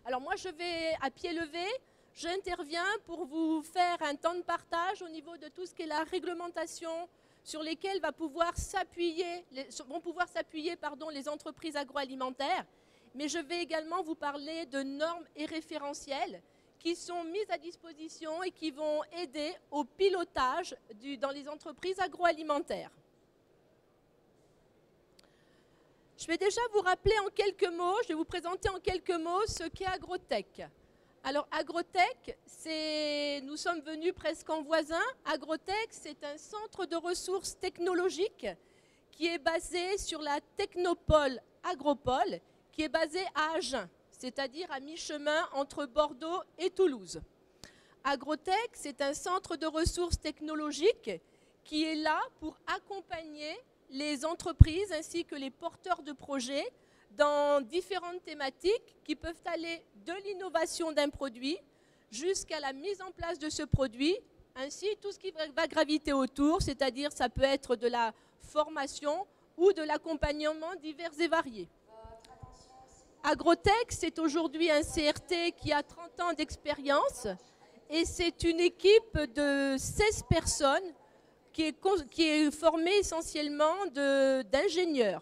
Alors moi, je vais à pied levé, j'interviens pour vous faire un temps de partage au niveau de tout ce qui est la réglementation sur lesquelles vont pouvoir s'appuyer les entreprises agroalimentaires. Mais je vais également vous parler de normes et référentiels qui sont mises à disposition et qui vont aider au pilotage dans les entreprises agroalimentaires. Je vais déjà vous rappeler en quelques mots, je vais vous présenter en quelques mots ce qu'est Agrotech. Alors Agrotech, nous sommes venus presque en voisin. Agrotech, c'est un centre de ressources technologiques qui est basé sur la technopole Agropole, qui est basé à Agen, c'est-à-dire à mi-chemin entre Bordeaux et Toulouse. Agrotech, c'est un centre de ressources technologiques qui est là pour accompagner les entreprises ainsi que les porteurs de projets dans différentes thématiques qui peuvent aller de l'innovation d'un produit jusqu'à la mise en place de ce produit, ainsi tout ce qui va graviter autour, c'est-à-dire ça peut être de la formation ou de l'accompagnement divers et variés. Agrotech, c'est aujourd'hui un CRT qui a 30 ans d'expérience et c'est une équipe de 16 personnes qui est formée essentiellement d'ingénieurs.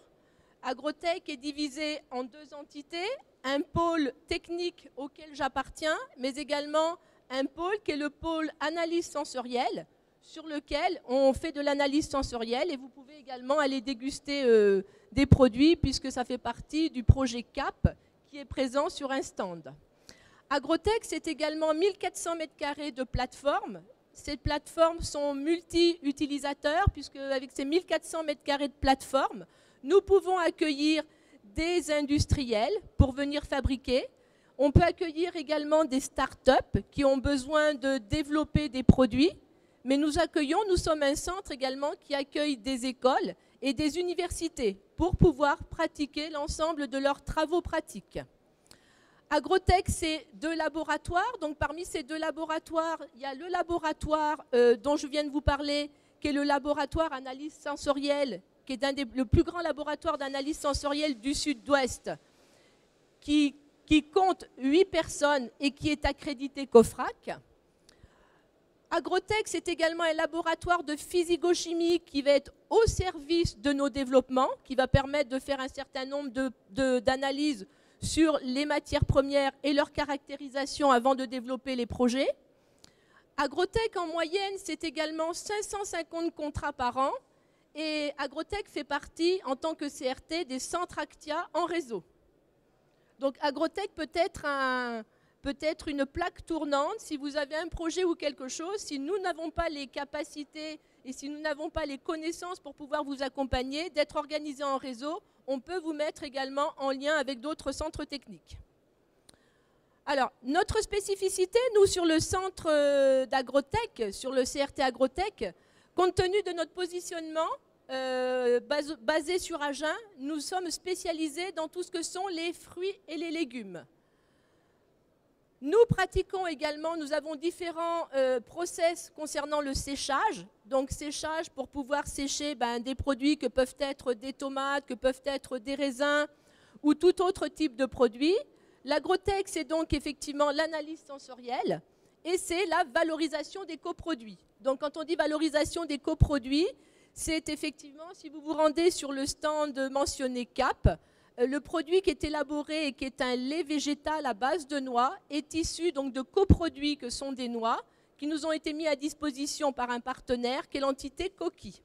Agrotech est divisé en deux entités, un pôle technique auquel j'appartiens, mais également un pôle qui est le pôle analyse sensorielle, sur lequel on fait de l'analyse sensorielle et vous pouvez également aller déguster des produits puisque ça fait partie du projet CAP qui est présent sur un stand. Agrotech, c'est également 1400 m² de plateforme. Ces plateformes sont multi-utilisateurs puisque avec ces 1400 m² de plateforme, nous pouvons accueillir des industriels pour venir fabriquer. On peut accueillir également des start-up qui ont besoin de développer des produits. Mais nous sommes un centre également qui accueille des écoles et des universités pour pouvoir pratiquer l'ensemble de leurs travaux pratiques. Agrotech, c'est 2 laboratoires. Donc parmi ces 2 laboratoires, il y a le laboratoire dont je viens de vous parler, qui est le laboratoire analyse sensorielle, qui est le plus grand laboratoire d'analyse sensorielle du Sud-Ouest, qui compte 8 personnes et qui est accrédité COFRAC. Agrotech, c'est également un laboratoire de physico-chimie qui va être au service de nos développements, qui va permettre de faire un certain nombre d'analyses sur les matières premières et leur caractérisation avant de développer les projets. Agrotech, en moyenne, c'est également 550 contrats par an. Et Agrotech fait partie, en tant que CRT, des centres Actia en réseau. Donc Agrotech peut être une plaque tournante si vous avez un projet ou quelque chose. Si nous n'avons pas les capacités et si nous n'avons pas les connaissances pour pouvoir vous accompagner, d'être organisé en réseau, on peut vous mettre également en lien avec d'autres centres techniques. Alors, notre spécificité, nous, sur le centre d'Agrotech, sur le CRT Agrotech, compte tenu de notre positionnement basé sur Agen, nous sommes spécialisés dans tout ce que sont les fruits et les légumes. Nous pratiquons également, nous avons différents process concernant le séchage. Donc séchage pour pouvoir sécher des produits que peuvent être des tomates, que peuvent être des raisins ou tout autre type de produit. L'agrotech, c'est donc effectivement l'analyse sensorielle et c'est la valorisation des coproduits. Donc quand on dit valorisation des coproduits, c'est effectivement, si vous vous rendez sur le stand mentionné CAP, le produit qui est élaboré et qui est un lait végétal à base de noix est issu donc de coproduits que sont des noix qui nous ont été mis à disposition par un partenaire qui est l'entité Coqui.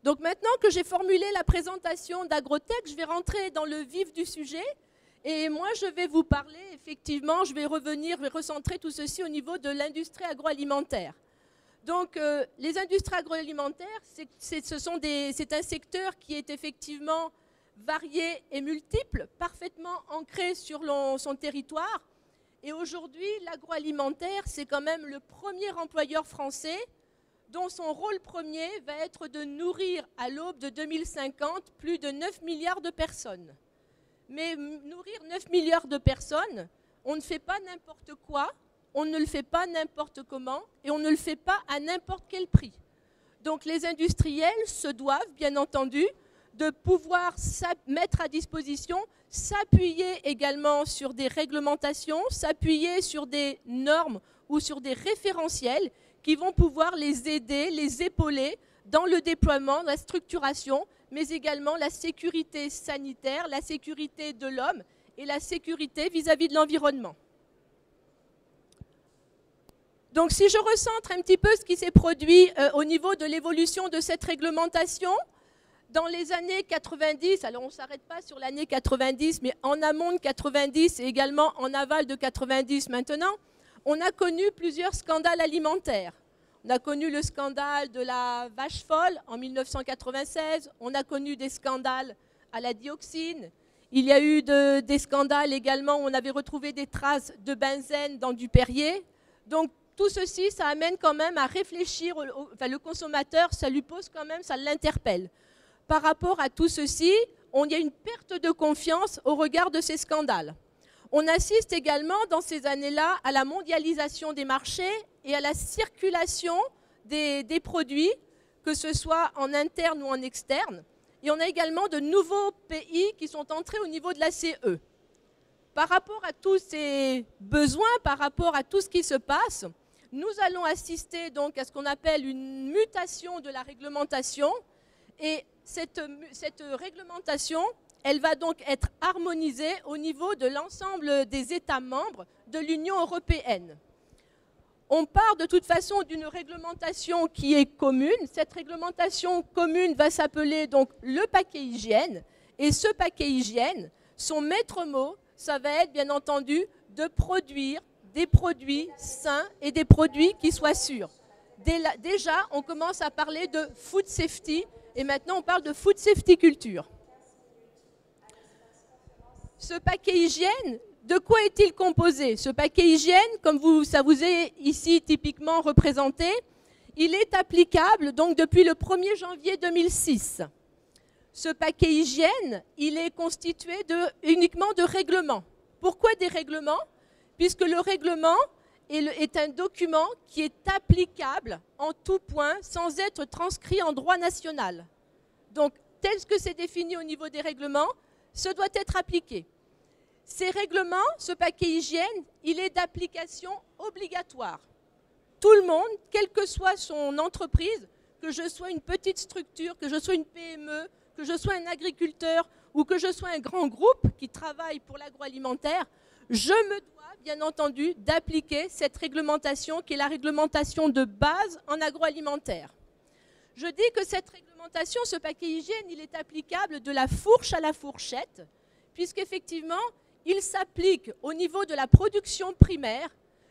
Donc maintenant que j'ai formulé la présentation d'Agrotech, je vais rentrer dans le vif du sujet et moi je vais vous parler, effectivement, je vais recentrer tout ceci au niveau de l'industrie agroalimentaire. Donc, les industries agroalimentaires, c'est un secteur qui est effectivement varié et multiple, parfaitement ancré sur son territoire. Et aujourd'hui, l'agroalimentaire, c'est quand même le premier employeur français dont son rôle premier va être de nourrir à l'aube de 2050 plus de 9 milliards de personnes. Mais nourrir 9 milliards de personnes, on ne fait pas n'importe quoi. On ne le fait pas n'importe comment et on ne le fait pas à n'importe quel prix. Donc les industriels se doivent, bien entendu, de pouvoir mettre à disposition, s'appuyer également sur des réglementations, s'appuyer sur des normes ou sur des référentiels qui vont pouvoir les aider, les épauler dans le déploiement, la structuration, mais également la sécurité sanitaire, la sécurité de l'homme et la sécurité vis-à-vis de l'environnement. Donc si je recentre un petit peu ce qui s'est produit au niveau de l'évolution de cette réglementation, dans les années 90, alors on ne s'arrête pas sur l'année 90, mais en amont de 90 et également en aval de 90 maintenant, on a connu plusieurs scandales alimentaires. On a connu le scandale de la vache folle en 1996, on a connu des scandales à la dioxine, il y a eu des scandales également où on avait retrouvé des traces de benzène dans du Perrier. Donc tout ceci, ça amène quand même à réfléchir, enfin le consommateur, ça lui pose quand même, ça l'interpelle. Par rapport à tout ceci, il y a une perte de confiance au regard de ces scandales. On assiste également dans ces années-là à la mondialisation des marchés et à la circulation des produits, que ce soit en interne ou en externe. Et on a également de nouveaux pays qui sont entrés au niveau de la CE. Par rapport à tous ces besoins, par rapport à tout ce qui se passe, nous allons assister donc à ce qu'on appelle une mutation de la réglementation. Et cette réglementation, elle va donc être harmonisée au niveau de l'ensemble des États membres de l'Union européenne. On part de toute façon d'une réglementation qui est commune. Cette réglementation commune va s'appeler donc le paquet hygiène. Et ce paquet hygiène, son maître mot, ça va être bien entendu de produire des produits sains et des produits qui soient sûrs. Déjà, on commence à parler de food safety et maintenant on parle de food safety culture. Ce paquet hygiène, de quoi est-il composé? Ce paquet hygiène, comme ça vous est ici typiquement représenté, il est applicable donc depuis le 1er janvier 2006. Ce paquet hygiène, il est constitué uniquement de règlements. Pourquoi des règlements? Puisque le règlement est un document qui est applicable en tout point sans être transcrit en droit national. Donc, tel que c'est défini au niveau des règlements, ce doit être appliqué. Ces règlements, ce paquet hygiène, il est d'application obligatoire. Tout le monde, quelle que soit son entreprise, que je sois une petite structure, que je sois une PME, que je sois un agriculteur ou que je sois un grand groupe qui travaille pour l'agroalimentaire, je me dois bien entendu d'appliquer cette réglementation qui est la réglementation de base en agroalimentaire. Je dis que cette réglementation, ce paquet hygiène, il est applicable de la fourche à la fourchette, puisqu'effectivement, il s'applique au niveau de la production primaire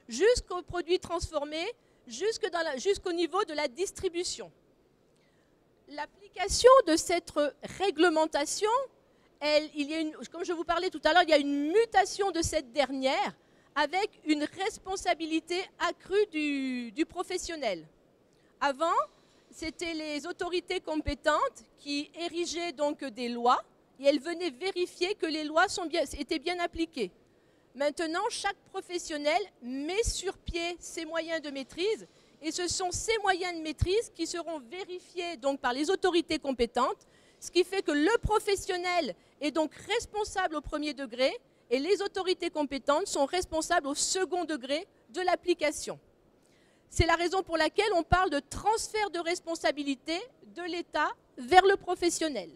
jusqu'aux produits transformés, jusqu'au niveau de la distribution. L'application de cette réglementation, comme je vous parlais tout à l'heure, il y a une mutation de cette dernière avec une responsabilité accrue du professionnel. Avant, c'était les autorités compétentes qui érigeaient donc des lois et elles venaient vérifier que les lois étaient bien appliquées. Maintenant, chaque professionnel met sur pied ses moyens de maîtrise et ce sont ces moyens de maîtrise qui seront vérifiés donc par les autorités compétentes, ce qui fait que le professionnel est donc responsable au premier degré et les autorités compétentes sont responsables au second degré de l'application. C'est la raison pour laquelle on parle de transfert de responsabilité de l'État vers le professionnel.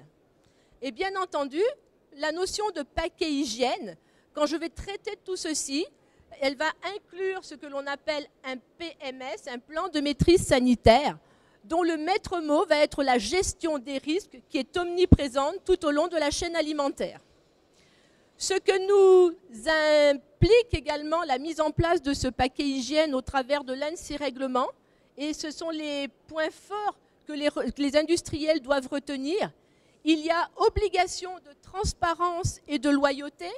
Et bien entendu, la notion de paquet hygiène, quand je vais traiter de tout ceci, elle va inclure ce que l'on appelle un PMS, un plan de maîtrise sanitaire, dont le maître mot va être la gestion des risques qui est omniprésente tout au long de la chaîne alimentaire. Ce que nous implique également la mise en place de ce paquet hygiène au travers de l'un de ces règlements, et ce sont les points forts que les industriels doivent retenir. Il y a obligation de transparence et de loyauté,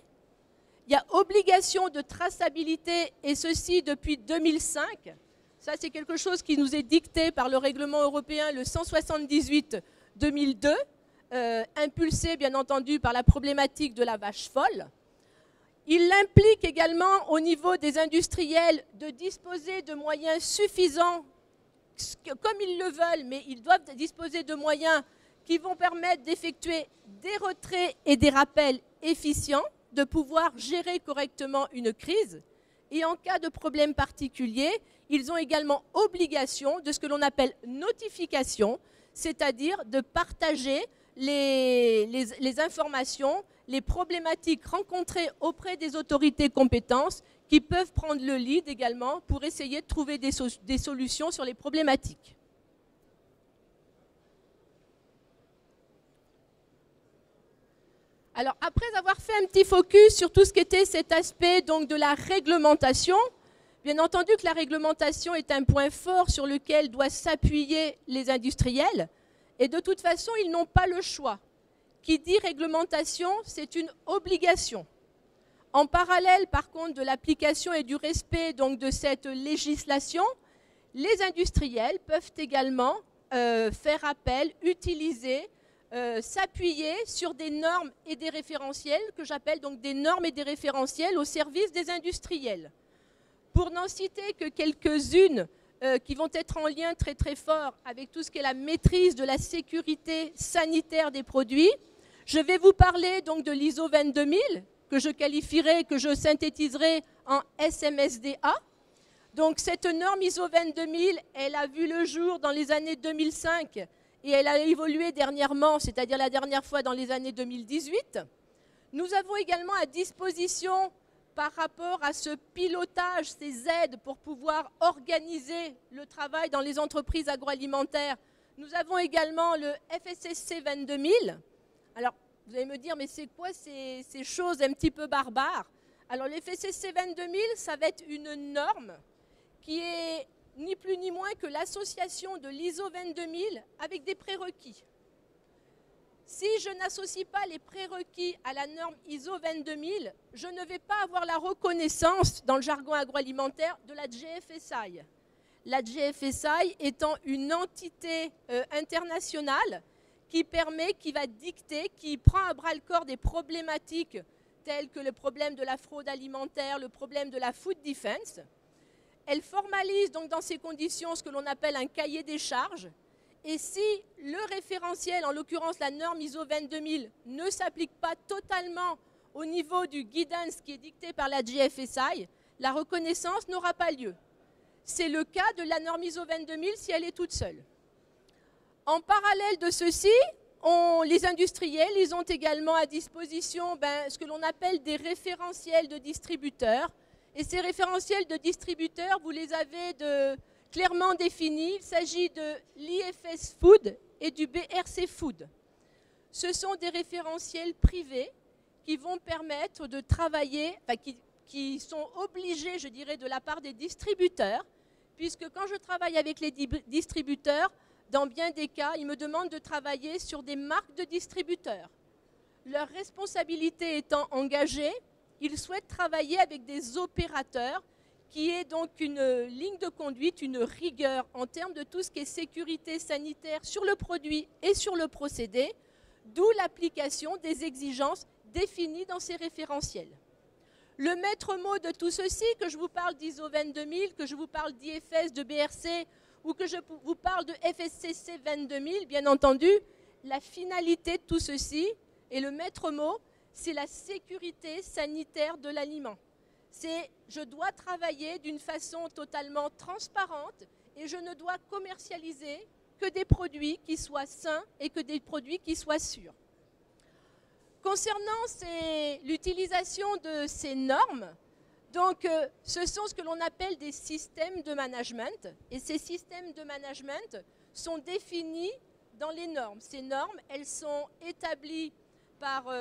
il y a obligation de traçabilité, et ceci depuis 2005. Ça, c'est quelque chose qui nous est dicté par le règlement européen, le 178/2002, impulsé bien entendu par la problématique de la vache folle. Il implique également au niveau des industriels de disposer de moyens suffisants, comme ils le veulent, mais ils doivent disposer de moyens qui vont permettre d'effectuer des retraits et des rappels efficients, de pouvoir gérer correctement une crise. Et en cas de problème particulier, ils ont également obligation de ce que l'on appelle notification, c'est-à-dire de partager les informations, les problématiques rencontrées auprès des autorités compétentes qui peuvent prendre le lead également pour essayer de trouver des solutions sur les problématiques. Alors, après avoir fait un petit focus sur tout ce qui était cet aspect donc, de la réglementation, bien entendu que la réglementation est un point fort sur lequel doivent s'appuyer les industriels. Et de toute façon, ils n'ont pas le choix. Qui dit réglementation, c'est une obligation. En parallèle, par contre, de l'application et du respect donc, de cette législation, les industriels peuvent également faire appel, utiliser, s'appuyer sur des normes et des référentiels, que j'appelle donc des normes et des référentiels au service des industriels. Pour n'en citer que quelques-unes qui vont être en lien très très fort avec tout ce qui est la maîtrise de la sécurité sanitaire des produits, je vais vous parler donc de l'ISO 22000, que je qualifierai, que je synthétiserai en SMSDA. Donc cette norme ISO 22000, elle a vu le jour dans les années 2005 et elle a évolué dernièrement, c'est-à-dire la dernière fois dans les années 2018. Nous avons également à disposition, par rapport à ce pilotage, ces aides pour pouvoir organiser le travail dans les entreprises agroalimentaires, nous avons également le FSSC 22000. Alors, vous allez me dire, mais c'est quoi ces choses un petit peu barbares? Alors, le FSSC 22000, ça va être une norme qui est ni plus ni moins que l'association de l'ISO 22000 avec des prérequis. Si je n'associe pas les prérequis à la norme ISO 22000, je ne vais pas avoir la reconnaissance, dans le jargon agroalimentaire, de la GFSI. La GFSI étant une entité internationale qui permet, qui va dicter, qui prend à bras-le-corps des problématiques telles que le problème de la fraude alimentaire, le problème de la food defense. Elle formalise donc dans ces conditions ce que l'on appelle un cahier des charges. Et si le référentiel, en l'occurrence la norme ISO 22000, ne s'applique pas totalement au niveau du guidance qui est dicté par la GFSI, la reconnaissance n'aura pas lieu. C'est le cas de la norme ISO 22000 si elle est toute seule. En parallèle de ceci, les industriels, ils ont également à disposition ce que l'on appelle des référentiels de distributeurs. Et ces référentiels de distributeurs, vous les avez clairement définis. Il s'agit de l'IFS Food et du BRC Food. Ce sont des référentiels privés qui vont permettre de travailler, qui sont obligés, je dirais, de la part des distributeurs, puisque quand je travaille avec les distributeurs, dans bien des cas, ils me demandent de travailler sur des marques de distributeurs. Leur responsabilité étant engagée, ils souhaitent travailler avec des opérateurs qui est donc une ligne de conduite, une rigueur en termes de tout ce qui est sécurité sanitaire sur le produit et sur le procédé, d'où l'application des exigences définies dans ces référentiels. Le maître mot de tout ceci, que je vous parle d'ISO 22000, que je vous parle d'IFS, de BRC ou que je vous parle de FSCC 22000, bien entendu, la finalité de tout ceci et le maître mot, c'est la sécurité sanitaire de l'aliment. Je dois travailler d'une façon totalement transparente et je ne dois commercialiser que des produits qui soient sains et que des produits qui soient sûrs. Concernant l'utilisation de ces normes, donc, ce sont ce que l'on appelle des systèmes de management. Et ces systèmes de management sont définis dans les normes. Ces normes, elles sont établies par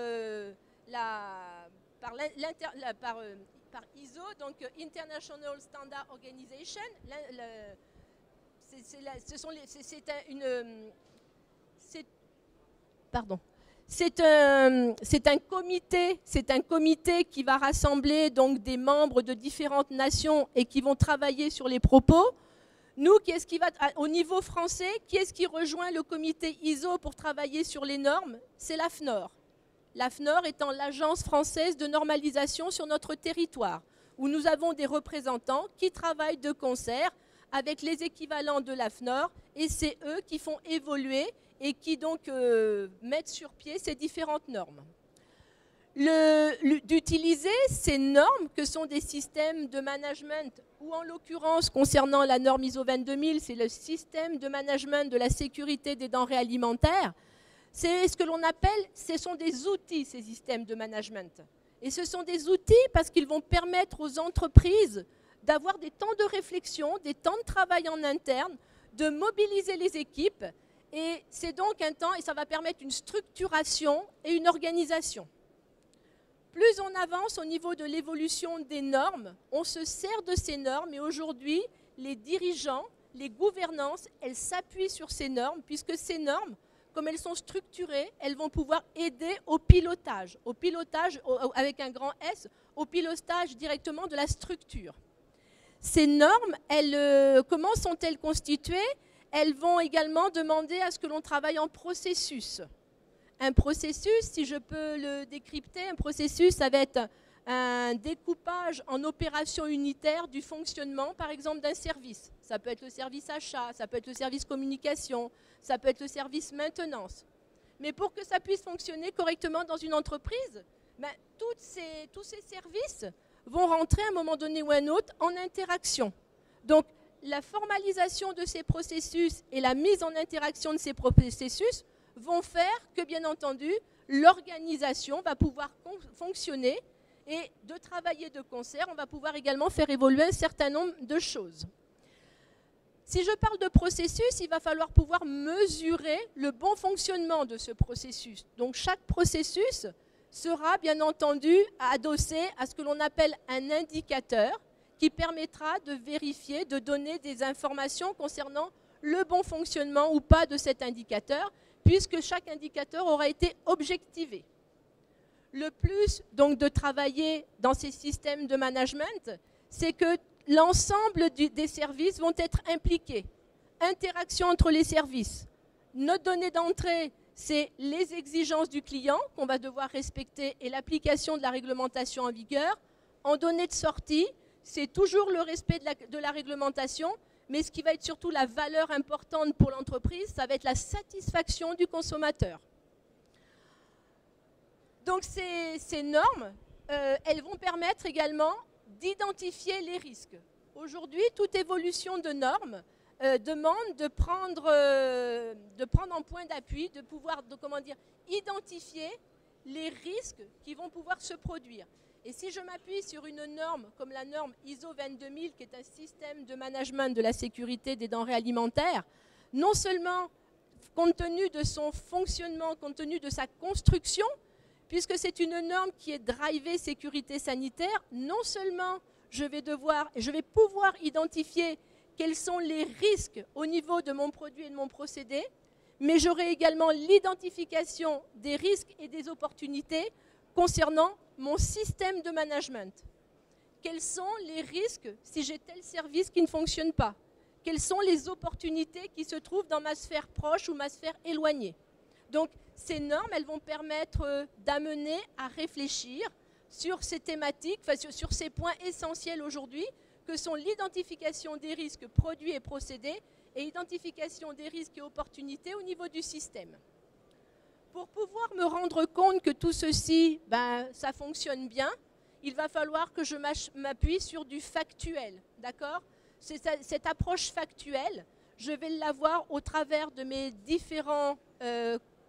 ISO, donc International Standard Organization. C'est un comité qui va rassembler donc des membres de différentes nations et qui vont travailler sur les propos. Nous, au niveau français, qui est-ce qui rejoint le comité ISO pour travailler sur les normes? C'est l'AFNOR. L'AFNOR étant l'agence française de normalisation sur notre territoire, où nous avons des représentants qui travaillent de concert avec les équivalents de l'AFNOR et c'est eux qui font évoluer et qui donc mettent sur pied ces différentes normes. D'utiliser ces normes que sont des systèmes de management, ou en l'occurrence concernant la norme ISO 22000, c'est le système de management de la sécurité des denrées alimentaires. C'est ce que l'on appelle, ce sont des outils, ces systèmes de management. Et ce sont des outils parce qu'ils vont permettre aux entreprises d'avoir des temps de réflexion, des temps de travail en interne, de mobiliser les équipes. Et c'est donc un temps, et ça va permettre une structuration et une organisation. Plus on avance au niveau de l'évolution des normes, on se sert de ces normes et aujourd'hui, les dirigeants, les gouvernances, elles s'appuient sur ces normes puisque ces normes, comme elles sont structurées, elles vont pouvoir aider au pilotage avec un grand S, au pilotage directement de la structure. Ces normes, comment sont-elles constituées? Elles vont également demander à ce que l'on travaille en processus. Un processus, si je peux le décrypter, un processus, ça va être un découpage en opérations unitaires du fonctionnement, par exemple, d'un service. Ça peut être le service achat, ça peut être le service communication, ça peut être le service maintenance. Mais pour que ça puisse fonctionner correctement dans une entreprise, tous ces services vont rentrer à un moment donné ou à un autre en interaction. Donc, la formalisation de ces processus et la mise en interaction de ces processus vont faire que, bien entendu, l'organisation va pouvoir fonctionner et de travailler de concert, on va pouvoir également faire évoluer un certain nombre de choses. Si je parle de processus, il va falloir pouvoir mesurer le bon fonctionnement de ce processus. Donc chaque processus sera bien entendu adossé à ce que l'on appelle un indicateur qui permettra de vérifier, de donner des informations concernant le bon fonctionnement ou pas de cet indicateur, puisque chaque indicateur aura été objectivé. Le plus donc de travailler dans ces systèmes de management, c'est que l'ensemble des services vont être impliqués. Interaction entre les services. Notre donnée d'entrée, c'est les exigences du client qu'on va devoir respecter et l'application de la réglementation en vigueur. En données de sortie, c'est toujours le respect de la réglementation, mais ce qui va être surtout la valeur importante pour l'entreprise, ça va être la satisfaction du consommateur. Donc ces normes, elles vont permettre également d'identifier les risques. Aujourd'hui, toute évolution de normes demande de prendre en point d'appui, de pouvoir identifier les risques qui vont pouvoir se produire. Et si je m'appuie sur une norme comme la norme ISO 22000, qui est un système de management de la sécurité des denrées alimentaires, non seulement compte tenu de son fonctionnement, compte tenu de sa construction, puisque c'est une norme qui est drivée sécurité sanitaire, non seulement je vais pouvoir identifier quels sont les risques au niveau de mon produit et de mon procédé, mais j'aurai également l'identification des risques et des opportunités concernant mon système de management. Quels sont les risques si j'ai tel service qui ne fonctionne pas? Quelles sont les opportunités qui se trouvent dans ma sphère proche ou ma sphère éloignée? Donc, ces normes, elles vont permettre d'amener à réfléchir sur ces thématiques, sur ces points essentiels aujourd'hui, que sont l'identification des risques produits et procédés et identification des risques et opportunités au niveau du système. Pour pouvoir me rendre compte que tout ceci, ça fonctionne bien, il va falloir que je m'appuie sur du factuel, d'accord? Cette approche factuelle, je vais l'avoir au travers de mes différents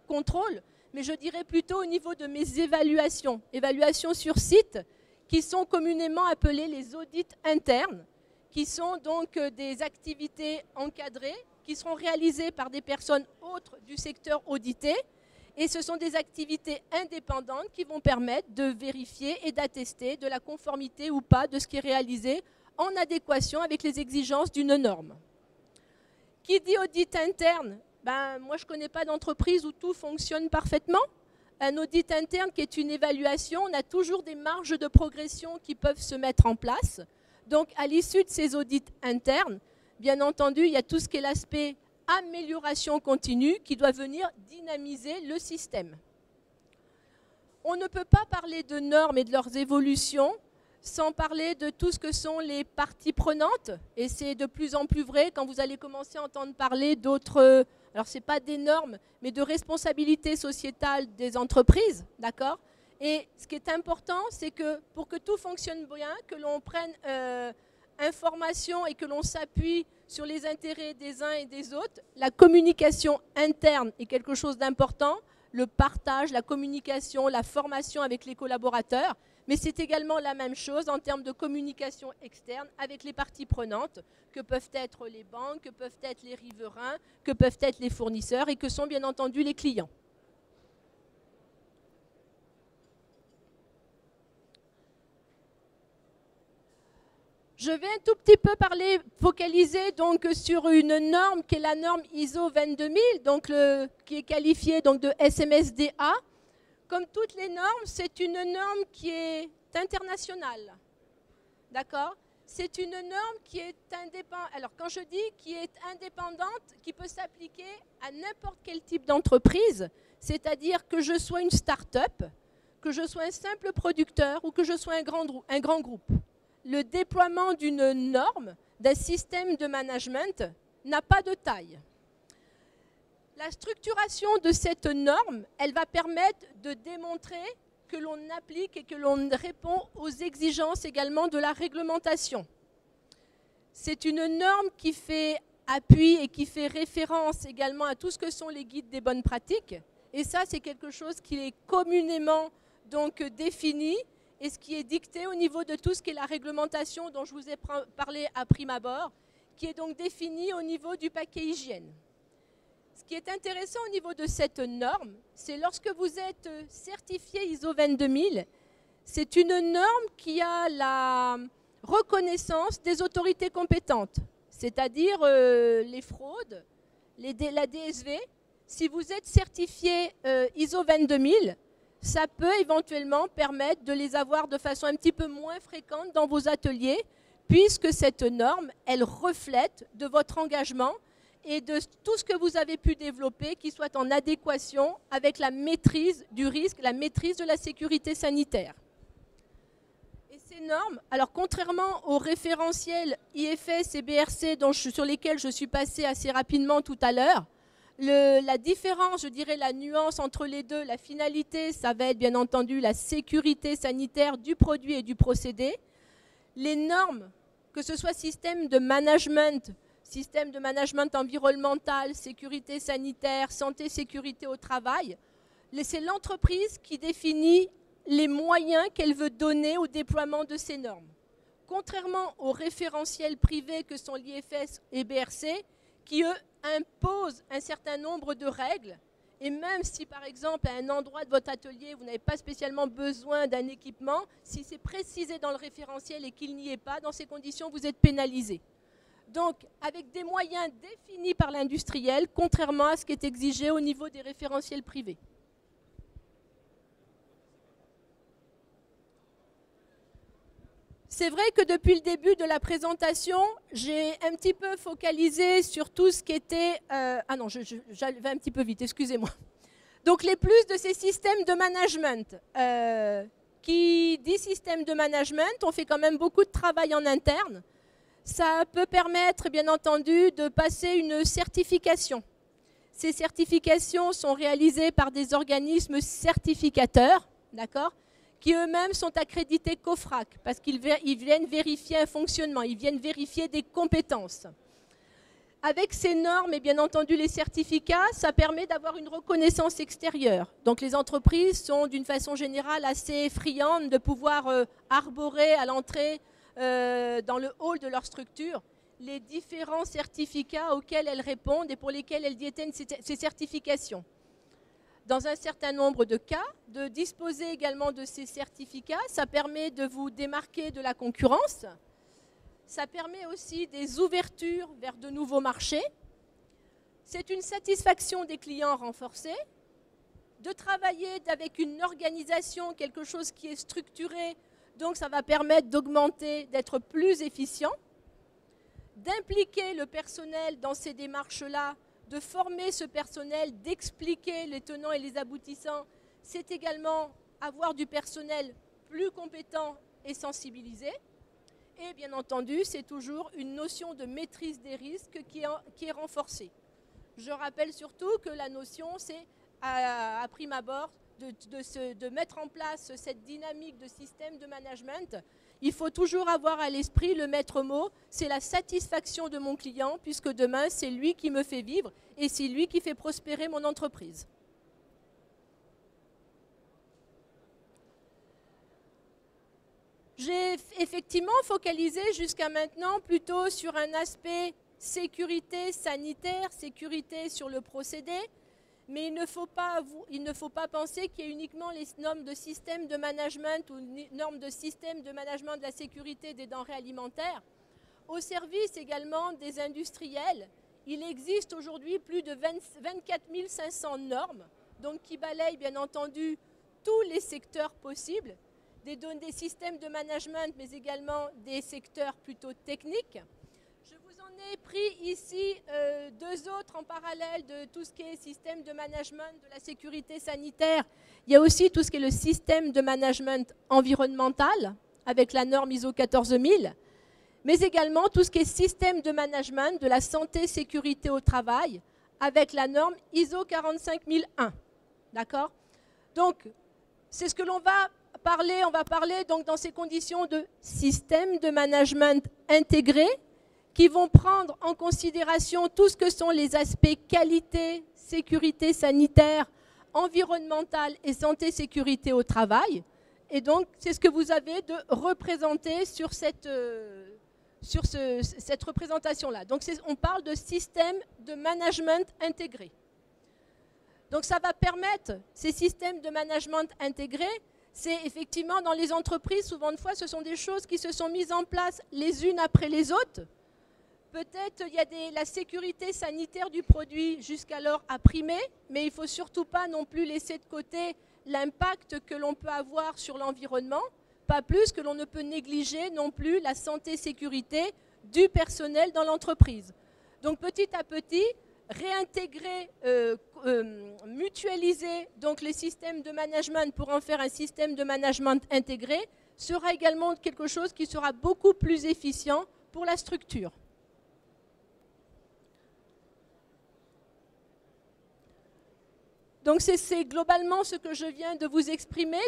contrôles, mais je dirais plutôt au niveau de mes évaluations sur site, qui sont communément appelées les audits internes, qui sont donc des activités encadrées, qui seront réalisées par des personnes autres du secteur audité, et ce sont des activités indépendantes qui vont permettre de vérifier et d'attester de la conformité ou pas de ce qui est réalisé en adéquation avec les exigences d'une norme. Qui dit audit interne? Moi, je ne connais pas d'entreprise où tout fonctionne parfaitement. Un audit interne qui est une évaluation, on a toujours des marges de progression qui peuvent se mettre en place. Donc, à l'issue de ces audits internes, bien entendu, il y a tout ce qui est l'aspect amélioration continue qui doit venir dynamiser le système. On ne peut pas parler de normes et de leurs évolutions sans parler de tout ce que sont les parties prenantes. Et c'est de plus en plus vrai quand vous allez commencer à entendre parler d'autres, alors ce n'est pas des normes, mais de responsabilité sociétale des entreprises, d'accord? Et ce qui est important, c'est que pour que tout fonctionne bien, que l'on prenne information et que l'on s'appuie sur les intérêts des uns et des autres, la communication interne est quelque chose d'important, le partage, la communication, la formation avec les collaborateurs, mais c'est également la même chose en termes de communication externe avec les parties prenantes, que peuvent être les banques, que peuvent être les riverains, que peuvent être les fournisseurs et que sont bien entendu les clients. Je vais un tout petit peu focaliser donc sur une norme qui est la norme ISO 22000, donc qui est qualifiée donc de SMSDA. Comme toutes les normes, c'est une norme qui est internationale. D'accord? C'est une norme qui est indépendante. Alors quand je dis qui est indépendante, qui peut s'appliquer à n'importe quel type d'entreprise, c'est-à-dire que je sois une start-up, que je sois un simple producteur ou que je sois un grand groupe. Le déploiement d'une norme, d'un système de management, n'a pas de taille. La structuration de cette norme, elle va permettre de démontrer que l'on applique et que l'on répond aux exigences également de la réglementation. C'est une norme qui fait appui et qui fait référence également à tout ce que sont les guides des bonnes pratiques. Et ça, c'est quelque chose qui est communément donc défini et ce qui est dicté au niveau de tout ce qui est la réglementation dont je vous ai parlé à prime abord, qui est donc défini au niveau du paquet hygiène. Ce qui est intéressant au niveau de cette norme, c'est lorsque vous êtes certifié ISO 22000, c'est une norme qui a la reconnaissance des autorités compétentes, c'est-à-dire les fraudes, la DSV. Si vous êtes certifié ISO 22000, ça peut éventuellement permettre de les avoir de façon un petit peu moins fréquente dans vos ateliers, puisque cette norme, elle reflète de votre engagement et de tout ce que vous avez pu développer qui soit en adéquation avec la maîtrise du risque, la maîtrise de la sécurité sanitaire. Et ces normes, alors contrairement aux référentiels IFS et BRC sur lesquels je suis passée assez rapidement tout à l'heure, la différence, je dirais la nuance entre les deux, la finalité, ça va être bien entendu la sécurité sanitaire du produit et du procédé. Les normes, que ce soit système de management environnemental, sécurité sanitaire, santé, sécurité au travail, c'est l'entreprise qui définit les moyens qu'elle veut donner au déploiement de ces normes. Contrairement aux référentiels privés que sont l'IFS et BRC, qui eux imposent un certain nombre de règles, et même si par exemple à un endroit de votre atelier vous n'avez pas spécialement besoin d'un équipement, si c'est précisé dans le référentiel et qu'il n'y est pas, dans ces conditions vous êtes pénalisé. Donc avec des moyens définis par l'industriel, contrairement à ce qui est exigé au niveau des référentiels privés. C'est vrai que depuis le début de la présentation, j'ai un petit peu focalisé sur tout ce qui était... ah non, j'allais un petit peu vite, excusez-moi. Donc les plus de ces systèmes de management. Qui dit système de management, on fait quand même beaucoup de travail en interne. Ça peut permettre, bien entendu, de passer une certification. Ces certifications sont réalisées par des organismes certificateurs, d'accord ? Qui eux-mêmes sont accrédités COFRAC, parce qu'ils viennent vérifier un fonctionnement, ils viennent vérifier des compétences. Avec ces normes et bien entendu les certificats, ça permet d'avoir une reconnaissance extérieure. Donc les entreprises sont d'une façon générale assez friandes de pouvoir arborer à l'entrée dans le hall de leur structure les différents certificats auxquels elles répondent et pour lesquels elles détiennent ces certifications. Dans un certain nombre de cas, de disposer également de ces certificats, ça permet de vous démarquer de la concurrence. Ça permet aussi des ouvertures vers de nouveaux marchés. C'est une satisfaction des clients renforcée. De travailler avec une organisation, quelque chose qui est structuré, donc ça va permettre d'augmenter, d'être plus efficient. D'impliquer le personnel dans ces démarches-là, de former ce personnel, d'expliquer les tenants et les aboutissants, c'est également avoir du personnel plus compétent et sensibiliser. Et bien entendu, c'est toujours une notion de maîtrise des risques qui est renforcée. Je rappelle surtout que la notion, c'est à prime abord de mettre en place cette dynamique de système de management. Il faut toujours avoir à l'esprit le maître mot, c'est la satisfaction de mon client, puisque demain, c'est lui qui me fait vivre et c'est lui qui fait prospérer mon entreprise. J'ai effectivement focalisé jusqu'à maintenant plutôt sur un aspect sécurité sanitaire, sécurité sur le procédé, mais il ne faut pas penser qu'il y a uniquement les normes de système de management ou normes de système de management de la sécurité des denrées alimentaires. Au service également des industriels, il existe aujourd'hui plus de 24 500 normes, donc qui balayent bien entendu tous les secteurs possibles, des systèmes de management, mais également des secteurs plutôt techniques. Je vous en ai pris ici deux autres en parallèle de tout ce qui est système de management de la sécurité sanitaire. Il y a aussi tout ce qui est le système de management environnemental avec la norme ISO 14000, mais également tout ce qui est système de management de la santé sécurité au travail avec la norme ISO 45001. D'accord? Donc, c'est ce que l'on va parler. On va parler donc dans ces conditions de système de management intégré qui vont prendre en considération tout ce que sont les aspects qualité, sécurité sanitaire, environnementale et santé sécurité au travail. Et donc, c'est ce que vous avez de représenter sur cette représentation-là. Donc, on parle de système de management intégré. Donc, ça va permettre, ces systèmes de management intégrés, c'est effectivement dans les entreprises, souvent de fois, ce sont des choses qui se sont mises en place les unes après les autres. Peut-être il y a la sécurité sanitaire du produit jusqu'alors a primé, mais il ne faut surtout pas non plus laisser de côté l'impact que l'on peut avoir sur l'environnement, pas plus que l'on ne peut négliger non plus la santé-sécurité du personnel dans l'entreprise. Donc petit à petit, réintégrer, mutualiser donc les systèmes de management pour en faire un système de management intégré sera également quelque chose qui sera beaucoup plus efficient pour la structure. Donc c'est globalement ce que je viens de vous exprimer.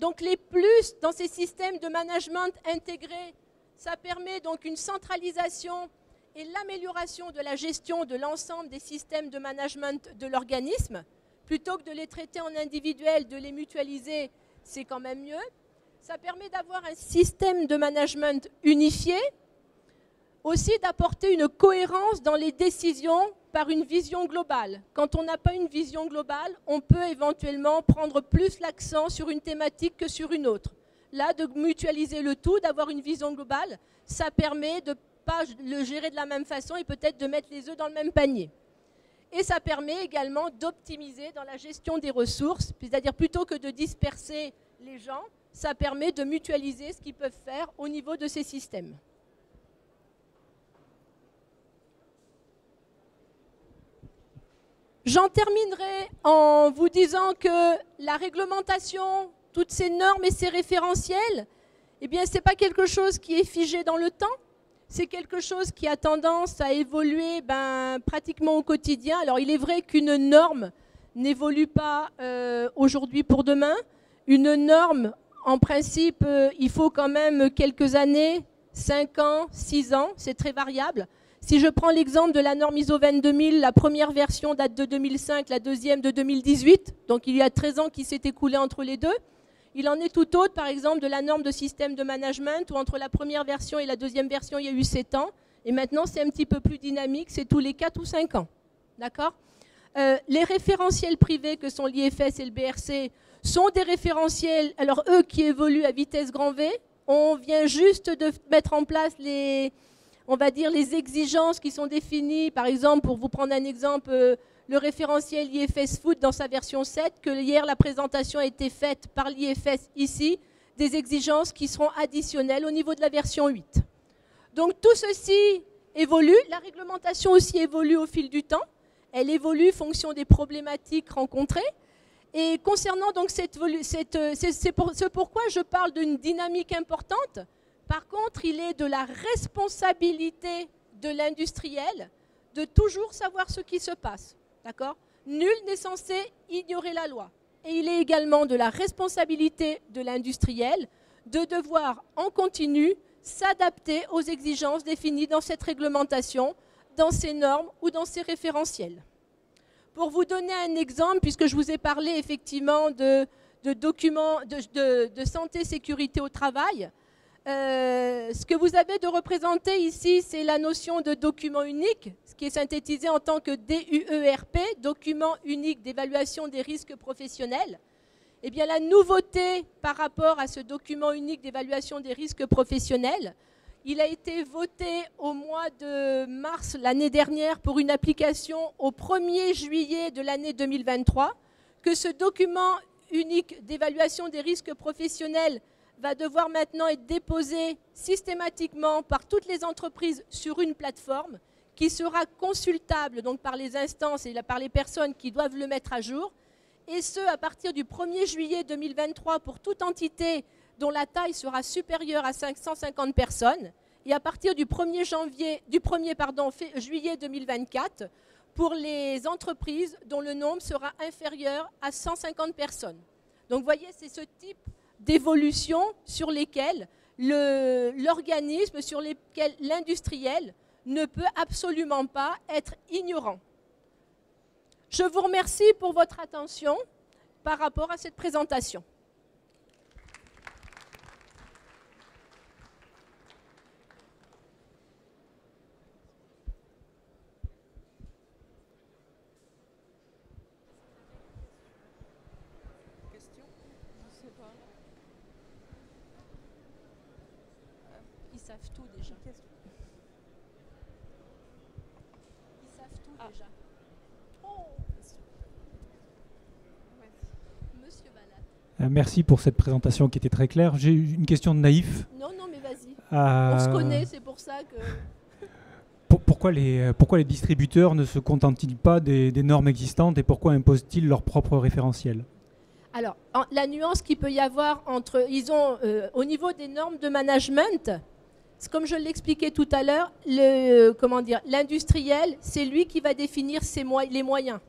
Donc les plus dans ces systèmes de management intégrés, ça permet donc une centralisation et l'amélioration de la gestion de l'ensemble des systèmes de management de l'organisme. Plutôt que de les traiter en individuel, de les mutualiser, c'est quand même mieux. Ça permet d'avoir un système de management unifié, aussi d'apporter une cohérence dans les décisions par une vision globale. Quand on n'a pas une vision globale, on peut éventuellement prendre plus l'accent sur une thématique que sur une autre. Là, de mutualiser le tout, d'avoir une vision globale, ça permet de ne pas le gérer de la même façon et peut-être de mettre les œufs dans le même panier. Et ça permet également d'optimiser dans la gestion des ressources, c'est-à-dire plutôt que de disperser les gens, ça permet de mutualiser ce qu'ils peuvent faire au niveau de ces systèmes. J'en terminerai en vous disant que la réglementation, toutes ces normes et ces référentiels, eh bien, ce n'est pas quelque chose qui est figé dans le temps, c'est quelque chose qui a tendance à évoluer pratiquement au quotidien. Alors, il est vrai qu'une norme n'évolue pas aujourd'hui pour demain. Une norme, en principe, il faut quand même quelques années, 5 ans, 6 ans, c'est très variable. Si je prends l'exemple de la norme ISO 22000, la première version date de 2005, la deuxième de 2018, donc il y a 13 ans qui s'est écoulé entre les deux. Il en est tout autre, par exemple, de la norme de système de management, où entre la première version et la deuxième version, il y a eu 7 ans. Et maintenant, c'est un petit peu plus dynamique, c'est tous les 4 ou 5 ans. D'accord ? Les référentiels privés que sont l'IFS et le BRC sont des référentiels, alors eux qui évoluent à vitesse grand V. On vient juste de mettre en place on va dire les exigences qui sont définies, par exemple, pour vous prendre un exemple, le référentiel IFS Food dans sa version 7, que hier la présentation a été faite par l'IFS ici, des exigences qui seront additionnelles au niveau de la version 8. Donc tout ceci évolue, la réglementation aussi évolue au fil du temps, elle évolue en fonction des problématiques rencontrées, Et concernant donc c'est pourquoi je parle d'une dynamique importante. Par contre, il est de la responsabilité de l'industriel de toujours savoir ce qui se passe. D'accord ? Nul n'est censé ignorer la loi. Et il est également de la responsabilité de l'industriel de devoir en continu s'adapter aux exigences définies dans cette réglementation, dans ces normes ou dans ces référentiels. Pour vous donner un exemple, puisque je vous ai parlé effectivement de documents de santé sécurité au travail, ce que vous avez de représenté ici, c'est la notion de document unique, ce qui est synthétisé en tant que DUERP, document unique d'évaluation des risques professionnels. Eh bien, la nouveauté par rapport à ce document unique d'évaluation des risques professionnels, il a été voté au mois de mars l'année dernière pour une application au 1er juillet de l'année 2023, que ce document unique d'évaluation des risques professionnels va devoir maintenant être déposé systématiquement par toutes les entreprises sur une plateforme qui sera consultable donc par les instances et par les personnes qui doivent le mettre à jour, et ce à partir du 1er juillet 2023 pour toute entité dont la taille sera supérieure à 550 personnes, et à partir du 1er juillet 2024 pour les entreprises dont le nombre sera inférieur à 150 personnes. Donc vous voyez, c'est ce type d'évolution sur lesquelles l'organisme, sur lesquels l'industriel ne peut absolument pas être ignorant. Je vous remercie pour votre attention par rapport à cette présentation. Ils savent tout déjà. Ils savent tout déjà. Oh. Monsieur Vallat. Merci pour cette présentation qui était très claire. J'ai une question de naïf. Non, mais vas-y. On se connaît, c'est pour ça que... Pourquoi les distributeurs ne se contentent-ils pas des normes existantes et pourquoi imposent-ils leur propre référentiel ? Alors, la nuance qu'il peut y avoir entre... au niveau des normes de management, comme je l'expliquais tout à l'heure, l'industriel, c'est lui qui va définir les moyens.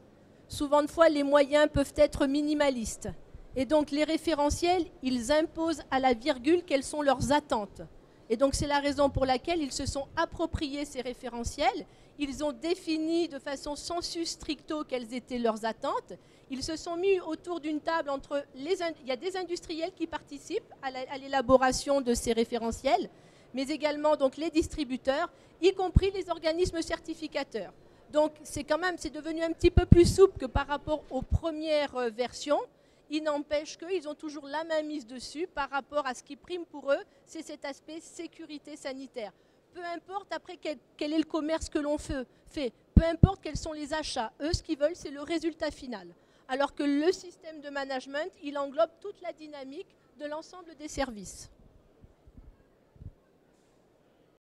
Souvent de fois, les moyens peuvent être minimalistes. Et donc, les référentiels, ils imposent à la virgule quelles sont leurs attentes. Et donc, c'est la raison pour laquelle ils se sont appropriés ces référentiels. Ils ont défini de façon sensu stricto quelles étaient leurs attentes. Ils se sont mis autour d'une table entre il y a des industriels qui participent à l'élaboration de ces référentiels, mais également donc les distributeurs, y compris les organismes certificateurs. Donc c'est devenu un petit peu plus souple que par rapport aux premières versions. Il n'empêche qu'ils ont toujours la main mise dessus par rapport à ce qui prime pour eux, c'est cet aspect sécurité sanitaire. Peu importe après quel est le commerce que l'on fait, peu importe quels sont les achats, eux ce qu'ils veulent c'est le résultat final. Alors que le système de management, il englobe toute la dynamique de l'ensemble des services.